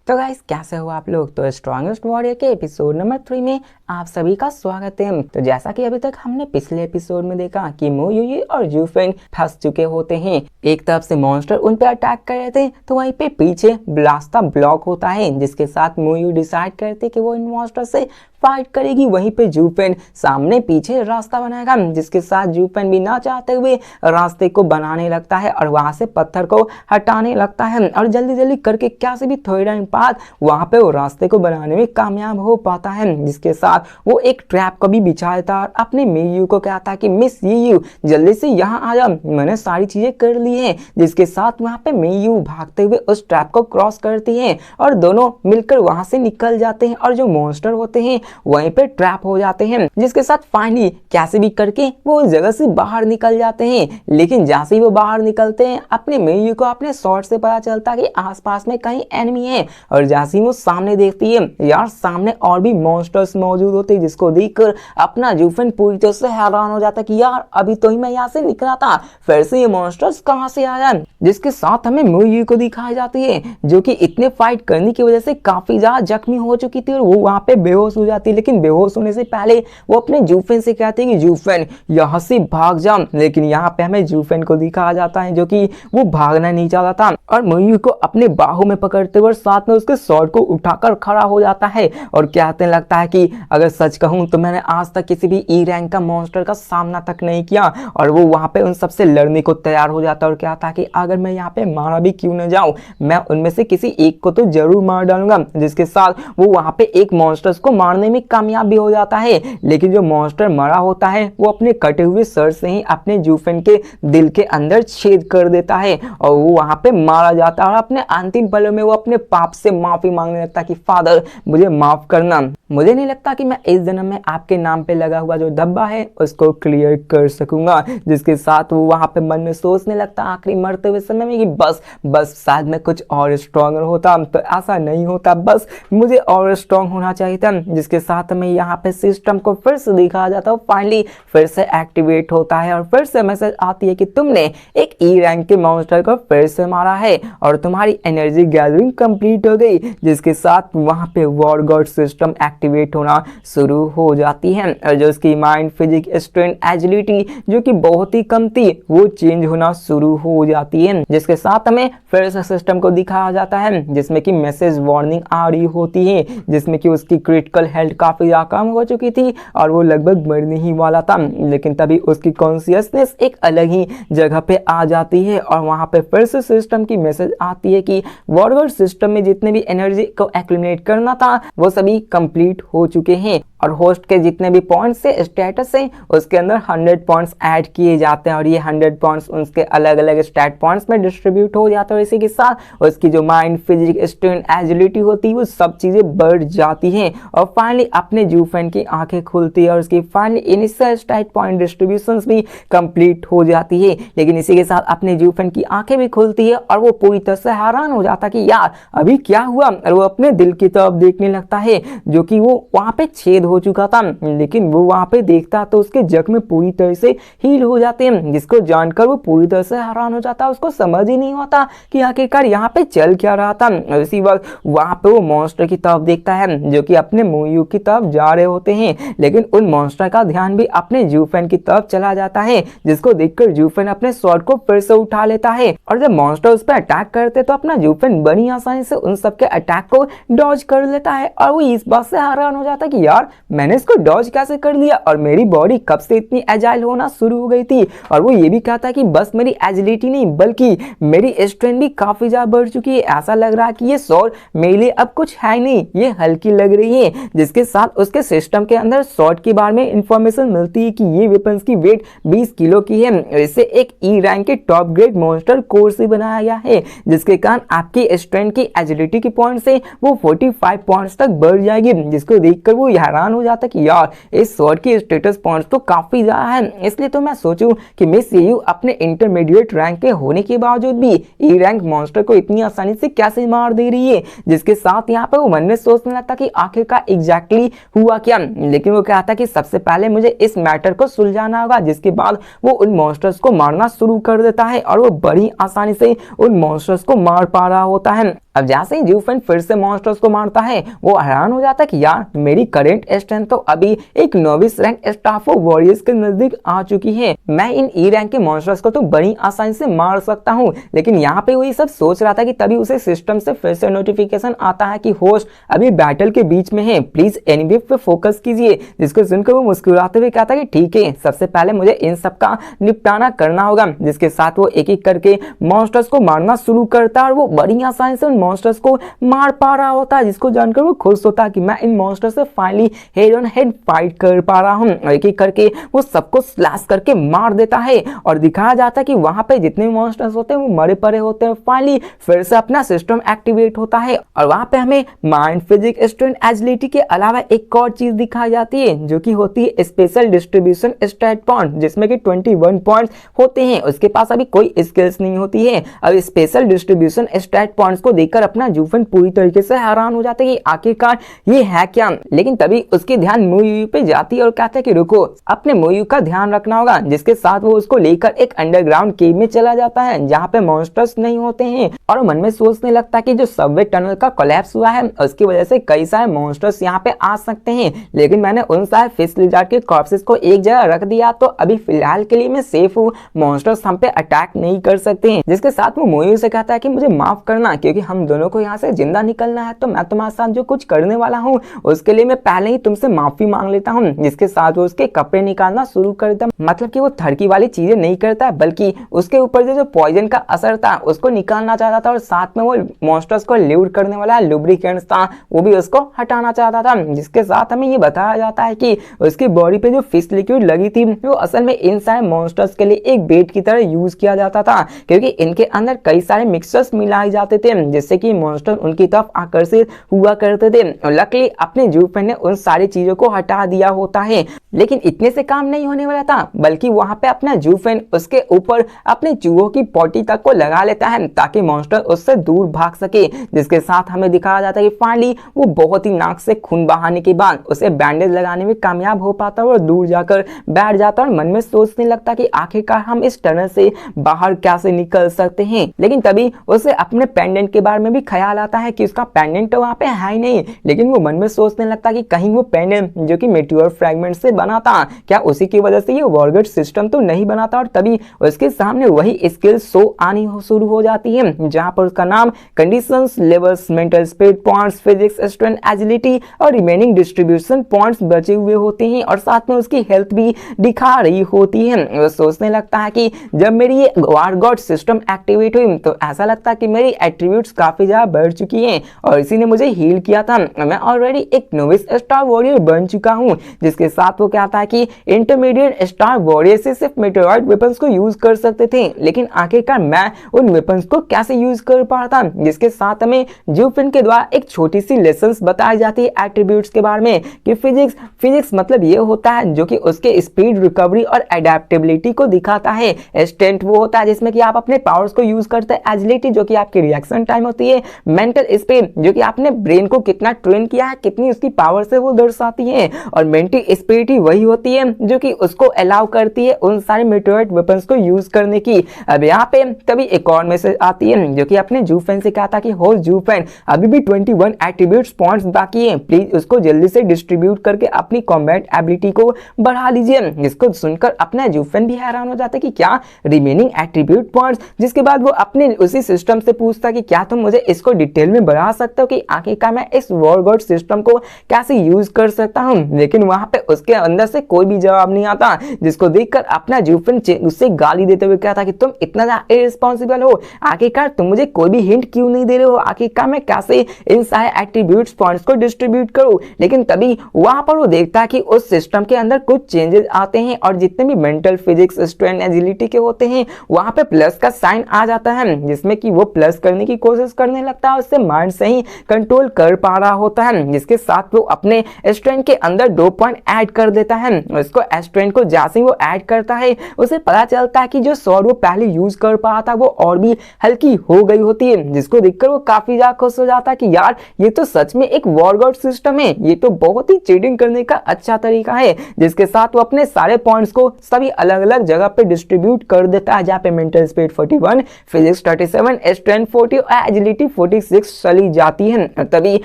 तो गाइस कैसे हो आप लोग। तो स्ट्रॉन्गेस्ट वॉरियर के एपिसोड नंबर 3 में आप सभी का स्वागत है। तो जैसा कि अभी तक हमने पिछले एपिसोड में देखा कि मो यूई और जूफेंग फंस चुके होते हैं। एक तरफ से मॉन्स्टर उन पे अटैक कर रहे थे तो वहीं पे पीछे ब्लास्टा ब्लॉक होता है, जिसके साथ मो यूई डिसाइड करते कि वो इन मॉन्स्टर से फाइट करेगी। वहीं पे जूफेन सामने पीछे रास्ता बनाएगा, जिसके साथ जूफेन भी ना चाहते हुए रास्ते को बनाने लगता है और वहां से पत्थर को हटाने लगता है और जल्दी जल्दी करके क्या से भी थोड़ी टाइम बाद वहां पे वो रास्ते को बनाने में कामयाब हो पाता है। जिसके साथ वो एक ट्रैप को भी बिछा देता और अपने मेयू को कहता है कि मिस यू जल्दी से यहाँ आ जा, मैंने सारी चीजें कर ली है। जिसके साथ वहां पे मेयू भागते हुए उस ट्रैप को क्रॉस करती है और दोनों मिलकर वहां से निकल जाते हैं और जो मॉन्स्टर होते हैं वहीं पे ट्रैप हो जाते हैं। जिसके साथ फाइनली कैसे भी करके वो उस जगह से बाहर निकल जाते हैं। लेकिन जैसे ही वो बाहर निकलते हैं अपने मेयू को अपने शॉट से पता चलता है कि आसपास में कहीं एनिमी है और जैसे ही वो सामने देखती है यार सामने और भी मॉन्स्टर्स मौजूद होते हैं, जिसको देखकर अपना जूफेन पूरी तरह से हैरान हो जाता है कि यार अभी तो ही मैं यहाँ से निकला था, फिर से ये मॉन्स्टर्स कहाँ से आया। जिसके साथ हमें मेयू को दिखाई जाती है जो कि इतने फाइट करने की वजह से काफी ज्यादा जख्मी हो चुकी थी और वो वहां पे बेहोश हो जाती है। लेकिन बेहोश होने से पहले वो अपने जूफेन से कहते हैं कि जूफेन यहाँ से भाग जा। लेकिन यहाँ पे हमें जूफेन को दिखाया जाता है जो कि वो भागना नहीं चाहता था और मेयू को अपने बाहों में पकड़ते हुए साथ में उसके शॉट को उठाकर खड़ा हो जाता है और कहते लगता है कि अगर सच कहूं तो मैंने आज तक किसी भी ई रैंक का मॉन्स्टर का सामना तक नहीं किया। और वो वहां पे उन सबसे लड़ने को तैयार हो जाता है और कहता है कि अगर मैं यहाँ पे मारा भी क्यों न जाऊं, मैं उनमें से किसी एक को तो जरूर मार डालूंगा। जिसके साथ वो वहां पे एक मॉन्स्टर्स को मारने में कामयाब भी हो जाता है। लेकिन जो मॉन्स्टर मरा होता है वो अपने कटे हुए सर से ही अपने जूफेन के दिल के अंदर छेद कर देता है और वो वहां पे मारा जाता है और अपने अंतिम पलों में वो अपने पाप से माफी मांगने लगता है कि फादर मुझे माफ करना, मुझे नहीं लगता कि मैं इस जन्म में आपके नाम पे लगा हुआ जो धब्बा है उसको क्लियर कर सकूंगा। जिसके साथ वो वहां पे मन में सोचने लगता आखिरी मरते हुए समय में कि बस शायद मैं कुछ और स्ट्रॉन्गर होता, तो ऐसा नहीं होता, बस मुझे और स्ट्रॉन्ग होना चाहिए था। जिसके साथ में यहाँ पे सिस्टम को फिर से दिखाया जाता है, फाइनली फिर से एक्टिवेट होता है और फिर से मैसेज आती है कि तुमने एक ई रैंक के मॉन्स्टर को फिर से मारा है और तुम्हारी एनर्जी गैदरिंग कंप्लीट हो गई। जिसके साथ वहां पे वॉर गॉड सिस्टम एक्टिवेट होना शुरू हो जाती है और जो उसकी माइंड, फिजिक, स्ट्रेंथ, एजिलिटी जो कि बहुत ही कम थी वो चेंज होना शुरू हो जाती है। जिसके साथ हमें फिर से सिस्टम को दिखाया जाता है जिसमें कि मैसेज वार्निंग आ रही होती है, जिसमें कि उसकी क्रिटिकल हेल्थ काफी ज्यादा कम हो चुकी थी और वो लगभग मरने ही वाला था। लेकिन तभी उसकी कॉन्शियसनेस एक अलग ही जगह पे आ जाती है और वहां पे फिर से सिस्टम की मैसेज आती है कि वॉरगॉड सिस्टम में जितने भी एनर्जी को एक्यूमुलेट करना था वो सभी कंप्लीट हो चुके हैं और होस्ट के जितने भी पॉइंट्स से स्टेटस है उसके अंदर 100 पॉइंट्स ऐड किए जाते हैं और ये 100 पॉइंट्स उसके अलग अलग स्टैट पॉइंट्स में डिस्ट्रीब्यूट हो जाते हैं और इसी के साथ उसकी जो माइंड, फिजिक, स्ट्रेंथ, एजिलिटी होती है वो सब चीजें बढ़ जाती हैं और फाइनली अपने जूफेन की आंखें खुलती है और उसकी finally initial stat point distributions भी कंप्लीट हो जाती है। लेकिन इसी के साथ अपने जूफेन की आंखें भी खुलती है और वो पूरी तरह से हैरान हो जाता कि यार अभी क्या हुआ, और वो अपने दिल की तरफ देखने लगता है जो कि वो वहां पे छेद हो चुका था। लेकिन वो वहां पे देखता तो उसके जख्म पूरी तरह से हील हो जाते हैं, जिसको जानकर वो पूरी तरह से हैरान हो जाता। उसको समझ ही नहीं होता कि आखिरकार यहाँ पे चल क्या रहा था। इसी वक्त वहां पे वो मॉन्स्टर की तरफ देखता है जो कि अपने मोयू की तरफ जा रहे होते हैं। लेकिन उन मॉन्स्टर का ध्यान भी अपने जूफेन की तरफ चला जाता है, जिसको देखकर जूफेन अपने स्वॉर्ड को फिर से उठा लेता है और जब मॉन्स्टर उस पर अटैक करते तो अपना जूफेन बड़ी आसानी से उन सबके अटैक को डॉज कर लेता है और वो इस बात से हैरान हो जाता है कि यार मैंने इसको डॉज कैसे कर लिया और मेरी बॉडी कब से इतनी एजाइल होना शुरू हो गई थी। और वो ये भी कहता है कि बस मेरी एजिलिटी नहीं बल्कि मेरी स्ट्रेंथ भी काफी ज्यादा बढ़ चुकी है, ऐसा लग रहा है कि ये स्वॉर्ड मेरे लिए अब कुछ है नहीं, ये हल्की लग रही है। जिसके साथ उसके सिस्टम के अंदर स्वॉर्ड के बारे में इंफॉर्मेशन मिलती है कि ये वेपन्स की वेट 20 किलो की है और इसे एक ई रैंक के टॉप ग्रेड मॉन्स्टर कोर से बनाया गया है, जिसके कारण आपकी स्ट्रेंथ की एजिलिटी की पॉइंट से वो 45 पॉइंट्स तक बढ़ जाएगी। जिसको देखकर वो हैरान हो जाता कि यार इस स्वॉर्ड की स्टेटस पॉइंट्स तो काफी ज्यादा है, इसलिए तो मैं सोचूं कि मिस यू अपने इंटरमीडिएट रैंक के होने के बावजूद भी ई रैंक मॉन्स्टर को इतनी आसानी से कैसे मार दे रही है। जिसके साथ यहाँ पे वो मन में सोचने लगता कि आखिरकार एग्जैक्टली हुआ क्या। लेकिन वो कहता कि सबसे पहले मुझे इस मैटर को सुलझाना होगा, जिसके बाद वो उन मॉन्स्टर्स को मारना शुरू कर देता है और वो बड़ी आसानी से उन मॉन्स्टर्स को मार पा रहा होता है। अब जैसे ही जूफेन फिर से मॉन्स्टर्स को मारता है वो हैरान हो जाता है कि यार मेरी करंट स्ट्रेंथ तो अभी एक novice rank staff of warriors के नजदीक आ चुकी है, मैं इन ई रैंक के मॉन्स्टर्स को तो बड़ी आसानी से मार सकता हूँ। लेकिन यहाँ पे वही सब सोच रहा था कि तभी उसे सिस्टम से फिर से नोटिफिकेशन आता है कि होस्ट अभी बैटल के बीच में है, प्लीज एनिमी पे फोकस कीजिए। जिसको सुनकर वो मुस्कुराते हुए कहता है कि ठीक है, सबसे पहले मुझे इन सब का निपटाना करना होगा। जिसके साथ वो एक एक करके मॉन्स्टर्स को मारना शुरू करता है और वो बड़ी आसानी से उन मॉन्स्टर्स को मार पा रहा होता है, जिसको जानकर वो खुश होता है कि मैं इन मॉन्स्टर्स से finally head on head fight कर पा रहा हूँ। एक एक करके वो सबको स्लैश करके मार देता है और दिखाया जाता है कि वहां पे जितने भी मॉन्स्टर्स होते हैं वो मरे पड़े होते हैं। फाइनली फिर से अपना सिस्टम एक्टिवेट होता है और वहां पे हमें माइंड, फिजिक्स, स्ट्रेंथ, एजिलिटी के अलावा एक और चीज दिखाई जाती है जो कि होती है स्पेशल डिस्ट्रीब्यूशन स्टैट पॉइंट, जिसमें कि 21 पॉइंट्स होते हैं। उसके पास अभी कोई स्किल्स नहीं होती है। अब स्पेशल डिस्ट्रीब्यूशन स्टैट पॉइंट्स को देखकर अपना जूफेन पूरी तरीके से हैरान हो जाता है कि आखिरकार ये है क्या। लेकिन तभी उसके ध्यान मोयू पे जाती है और कहता है कि रुको, अपने मोयू का ध्यान रखना होगा। जिसके साथ वो उसको लेकर एक अंडरग्राउंड केव में चला जाता है जहाँ पे मॉन्स्टर्स नहीं होते हैं और मन में सोचने लगता है कि जो सबवे टनल का कोलैप्स हुआ है उसकी वजह से कई सारे मॉन्स्टर्स यहाँ पे आ सकते हैं, लेकिन मैंने उन सारे फिश लिजार्ड के कॉर्प्सेस को एक जगह रख दिया तो अभी फिलहाल के लिए मैं सेफ हूँ, मॉन्स्टर्स हम पे अटैक नहीं कर सकते हैं। जिसके साथ वो मोयू से कहता है कि मुझे माफ करना क्योंकि हम दोनों को यहाँ से जिंदा निकलना है, तो मैं तुम्हारे साथ जो कुछ करने वाला हूँ उसके लिए मैं पहले ही तुमसे माफी मांग लेता हूँ। जिसके साथ वो उसके कपड़े निकालना शुरू कर देता, मतलब कि वो थड़की वाली चीजें नहीं करता बल्कि उसके ऊपर जो पॉइजन का असर था उसको निकालना चाहता था और साथ में वो मॉन्स्टर्स को ल्यूड करने वाला लुब्रिकेंट्स था वो भी उसको हटाना चाहता था। जिसके साथ हमें ये बताया जाता है कि उसकी बॉडी पे जो फिश लिक्विड लगी थी वो असल में इन सारे मॉन्स्टर्स के लिए एक बेट की तरह यूज किया जाता था, क्योंकि इनके अंदर कई सारे मिक्सचर्स मिलाए जाते थे जिससे कि मॉन्स्टर उनकी तरफ आकर्षित हुआ करते थे। लकीली अपने जूफेन ने उन सारी चीजों को हटा दिया होता है, लेकिन इतने से काम नहीं होने वाला था बल्कि वहां पे अपना जूफेन उसके ऊपर अपने चूहों की पॉटी तक को लगा लेता है ताकि मॉन्स्टर उससे दूर भाग सके। जिसके साथ हमें दिखाया जाता है कि फाइनली वो बहुत ही नाक से खून बहाने के बाद उसे बैंडेज लगाने में कामयाब हो पाता है और दूर जाकर बैठ जाता है और मन में सोचने लगता कि आखिरकार हम इस टनल से बाहर कैसे निकल सकते हैं। लेकिन तभी उसे अपने पेंडेंट के बारे में भी ख्याल आता है कि उसका पेंडेंट तो वहां पे है ही नहीं, लेकिन वो मन में सोचने लगता कि कहीं वो पेंडेंट जो कि मेट्योर फ्रेगमेंट से बना था क्या उसी की वजह से ये वॉरगेट सिस्टम तो नहीं बना था। और तभी उसके सामने वही स्किल शो आनी शुरू हो जाती है जहां पर उसका नाम conditions, levels, mental speed points, physics, strength, agility और रिमेनिंग डिस्ट्रीब्यूशन पॉइंट्स बचे हुए होते हैं और साथ में उसकी हेल्थ भी दिखा रही होती है। वो सोचने लगता है कि जब मेरी ये वॉर गॉड सिस्टम एक्टिवेट हुई तो ऐसा लगता है कि मेरी एट्रीब्यूट्स काफी ज्यादा बढ़ चुकी हैं और इसी ने मुझे हील किया था, मैं ऑलरेडी एक नोविस स्टार वॉरियर बन चुका हूँ। जिसके साथ वो कहता है कि इंटरमीडिएट स्टार वॉरियर से सिर्फ मेटेरॉइड वेपन्स को यूज कर सकते थे, लेकिन आखिरकार मैं उन वेपन्स को कैसे यूज कर पा रहा था। जिसके साथ हमें जूफेन के द्वारा एक छोटी सी लेसन्स बताई जाती है एट्रीब्यूट्स के बारे में कि फिजिक्स मतलब ये होता है जो कि उसके स्पीड, रिकवरी और एडेप्टेबिलिटी को दिखाता है। स्ट्रेंथ वो होता है जिसमें कि आप अपने पावर्स को यूज करते हैं। एजिलिटी जो कि आपकी रिएक्शन टाइम होती है। मेंटल स्पीड जो कि आपने ब्रेन को कितना ट्रेन किया है, कितनी उसकी पावर से वो दर्शाती है। और मेंटल स्पीड ही वही होती है जो कि उसको अलाउ करती है उन सारे मेटेरॉइड वेपन्स को यूज करने की। अब यहाँ पे तभी एक और मैसेज आती है जो कि अपने जूफेन से कहता कि हो जूफेन, अभी भी 21 एट्रीब्यूट्स पॉइंट्स बाकी है, प्लीज उसको जल्दी से डिस्ट्रीब्यूट करके अपनी कॉम्बैट एबिलिटी को बढ़ा लीजिए। जिसको सुनकर अपना जूफेन भी हैरान हो जाता है कि क्या रिमेनिंग एट्रीब्यूट पॉइंट्स। जिसके बाद वो अपने उसी सिस्टम से पूछता कि क्या तुम मुझे इसको डिटेल में बढ़ा सकते हो कि आखिरकार मैं इस वॉर गॉड सिस्टम को कैसे यूज कर सकता हूँ। लेकिन वहां पे उसके अंदर से कोई भी जवाब नहीं आता, जिसको देखकर अपना जूफेन उससे गाली देते हुए कहता कि तुम इतना ज्यादा इररिस्पांसिबल हो, आखिरकार तुम मुझे कोई भी हिंट क्यों नहीं दे रहे हो, आखिरकार मैं कैसे इन सारे एट्रीब्यूट्स पॉइंट्स को डिस्ट्रीब्यूट करूं। लेकिन तभी वहां पर वो देखता है कि उस सिस्टम के अंदर कुछ चेंजेस आते हैं और जितने भी मेंटल, फिजिक्स, स्ट्रेंथ, एजिलिटी के होते हैं वहां पे प्लस का साइन आ जाता है, जिसमें कि वो प्लस करने की कोशिश करने लगता है, उससे माइंड से ही कंट्रोल कर पा रहा होता है। जिसके साथ वो अपने स्ट्रेंथ के अंदर 2 पॉइंट ऐड कर देता है। उसको स्ट्रेंथ को जैसे ही वो ऐड करता है उसे पता चलता है कि जो स्वॉर्ड वो पहले यूज कर पा था वो और भी हल्की हो गई होती है। जिसको देखकर वो काफी ज्यादा खुश हो जाता है कि यार ये तो सच में एक वॉर गॉड सिस्टम है, ये तो बहुत ही चीटिंग करने का अच्छा तरीका है। जिसके साथ वो अपने सारे पॉइंट्स को सभी अलग अलग जगह पे डिस्ट्रीब्यूट कर देता है, जहाँ पे मेंटल स्पीड 41, फिजिक्स 37, स्ट्रेंथ 40 और एबिलिटी 46 चली जाती है। तभी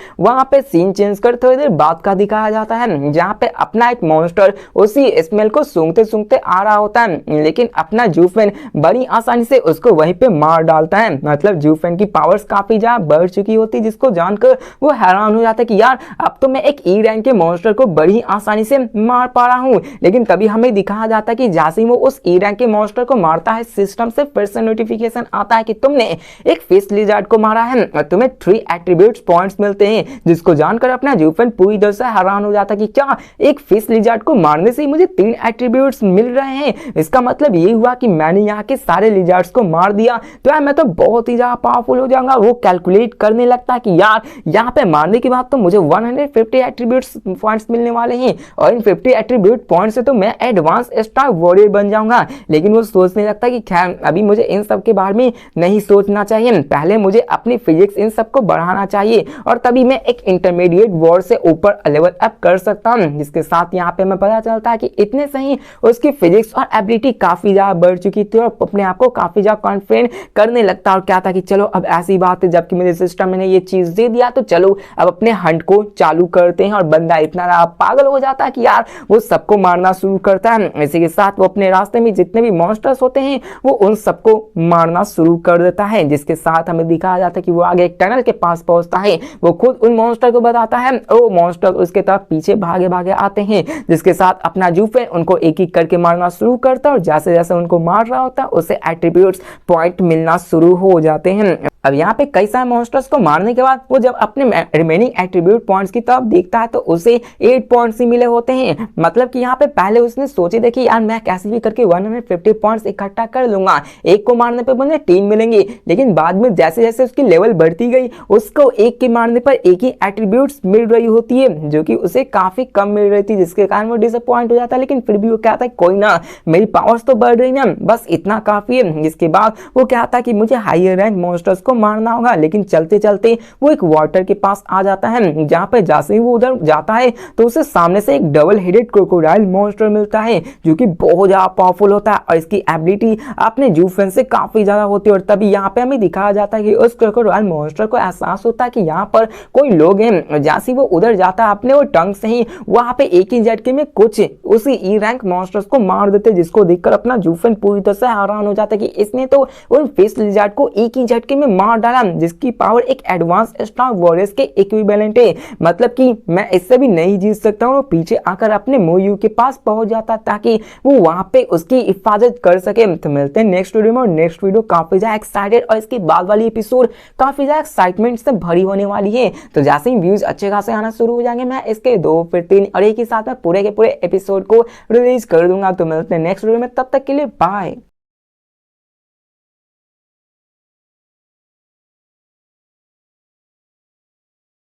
वहां पे सीन चेंज कर थोड़ी देर बाद का दिखाया जाता है, जहाँ पे अपना एक मॉन्स्टर उसी स्मेल को सूंघते सूंघते आ रहा होता है, लेकिन अपना जूफेन बड़ी आसानी से उसको वहीं पे मार डालता है। मतलब जूफेन की पावर्स काफी ज्यादा बढ़ चुकी होती, जिसको जानकर वो हैरान हो जाता है कि यार अब तो मैं एक ई रैंक के मॉन्स्टर को बड़ी आसानी से मार पा रहा हूँ। लेकिन तभी हमें दिखाया जाता है कि जैसे ही वो उस ई रैंक के मॉन्स्टर को मारता है, सिस्टम से फिर से नोटिफिकेशन आता है कि तुमने एक फिश लिजर्ड को मारा है और तुम्हें 3 एट्रीब्यूट्स पॉइंट्स मिलते हैं। जिसको जानकर अपना जूफेन पूरी तरह से हैरान हो जाता है कि क्या एक फिश लिजर्ड को मारने से ही मुझे 3 एट्रीब्यूट्स मिल रहे हैं? इसका मतलब ये हुआ कि मैंने यहाँ के सारे लिजर्ड्स को मार दिया तो यार मैं तो बहुत ही ज्यादा पावरफुल हो जाऊंगा। वो कैलकुलेट करने लगता है कि यार यहाँ पे मारने के बाद तो मुझे 150 एट्रीब्यूट्स पॉइंट्स मिलने वाले हैं और इन 50 एट्रीब्यूट पॉइंट से तो मैं एडवांस स्टार वॉरियर बन जाऊंगा। लेकिन वो सोचने लगता है कि खैर अभी मुझे इन सब के बारे में नहीं सोचना चाहिए, पहले मुझे अपनी फिजिक्स इन सब को बढ़ाना चाहिए और तभी मैं एक इंटरमीडिएट वॉर से ऊपर लेवल अप कर सकता हूँ। जिसके साथ यहाँ पे हमें पता चलता है कि इतने से ही उसकी फिजिक्स और एबिलिटी काफी ज्यादा बढ़ चुकी थी और अपने आप को काफी ज्यादा कॉन्फिडेंट करने लगता और क्या था कि चलो अब ऐसी बात है, जबकि मुझे सिस्टम ने ये चीज दे दिया तो चलो अब अपने हंट को चालू करते हैं। और बंदा इतना पागल हो जाता है कि यार वो सबको मारना शुरू करता है। इसी के साथ वो अपने रास्ते में जितने भी मॉन्स्टर्स होते हैं वो उन सबको मारना शुरू कर देता है। जिसके साथ हमें दिखाया जाता है कि वो आगे एक टनल के पास पहुंचता है, वो खुद उन मॉन्स्टर को बताता है और वो मॉन्स्टर उसके तरफ पीछे भागे भागे आते हैं। जिसके साथ अपना जूफेन उनको एक एक करके मारना शुरू करता है और जैसे जैसे उनको मार रहा होता है उसे एट्रीब्यूट्स पॉइंट मिलना शुरू हो जाते हैं। अब यहाँ पे कई सारे मॉन्स्टर्स को मारने के बाद वो जब अपने रिमेनिंग एट्रीब्यूट पॉइंट्स की तरफ देखता है तो उसे 8 पॉइंट्स ही मिले होते हैं। मतलब कि यहाँ पे पहले उसने सोची देखी यार मैं कैसे भी करके 150 पॉइंट्स इकट्ठा कर लूंगा, एक को मारने पे मुझे 3 मिलेंगे। लेकिन बाद में जैसे जैसे उसकी लेवल बढ़ती गई उसको एक के मारने पर एक ही एट्रीब्यूट्स मिल रही होती है, जो कि उसे काफी कम मिल रही थी, जिसके कारण वो डिसअपॉइंट हो जाता है। लेकिन फिर भी वो कहता है कोई ना, मेरी पावर्स तो बढ़ रही ना, बस इतना काफी है। जिसके बाद वो कहता है कि मुझे हायर रैंक मॉन्स्टर्स को मारना होगा। लेकिन चलते चलते वो एक वाटर के पास आ जाता है, जहां पे जैसे ही वो उधर जाता है तो उसे सामने से एक डबल हेडेड क्रोकोडाइल मॉन्स्टर मिलता है, जो कि बहुत ज्यादा पावरफुल होता है और इसकी एबिलिटी अपने जूफेन से काफी ज्यादा होती है। और तभी यहाँ पे हमें दिखाया जाता है कि उस क्रोकोडाइल मॉन्स्टर को एहसास होता है कि यहाँ पर कोई लोग हैं। जैसे वो उधर जाता है अपने वो टंग से ही वहां पे एक ही झटके में कुछ उसी ई रैंक मॉन्स्टर्स को मार देते, जिसको देखकर अपना जूफेन पूरी तरह से हैरान हो जाता है कि इसने तो उन फिश लिजर्ड को एक ही झटके में मार डाला, जिसकी पावर एक एडवांस स्टार वॉरियर्स के इक्विवेलेंट है। मतलब कि मैं इससे भी नहीं जीत सकता हूँ। पीछे आकर अपने मोयू के पास पहुंच जाता ताकि वो वहां पे उसकी हिफाजत कर सके। तो मिलते हैं नेक्स्ट वीडियो में और नेक्स्ट वीडियो काफी ज्यादा एक्साइटेड और इसके बाद वाली एपिसोड काफी ज्यादा एक्साइटमेंट से भरी होने वाली है। तो जैसे ही व्यूज अच्छे खासे आना शुरू हो जाएंगे मैं इसके 2 फिर 3 और एक ही साथ में पूरे के पूरे एपिसोड को रिलीज कर दूंगा। तो मिलते हैं नेक्स्ट वीडियो में, तब तक के लिए बाय।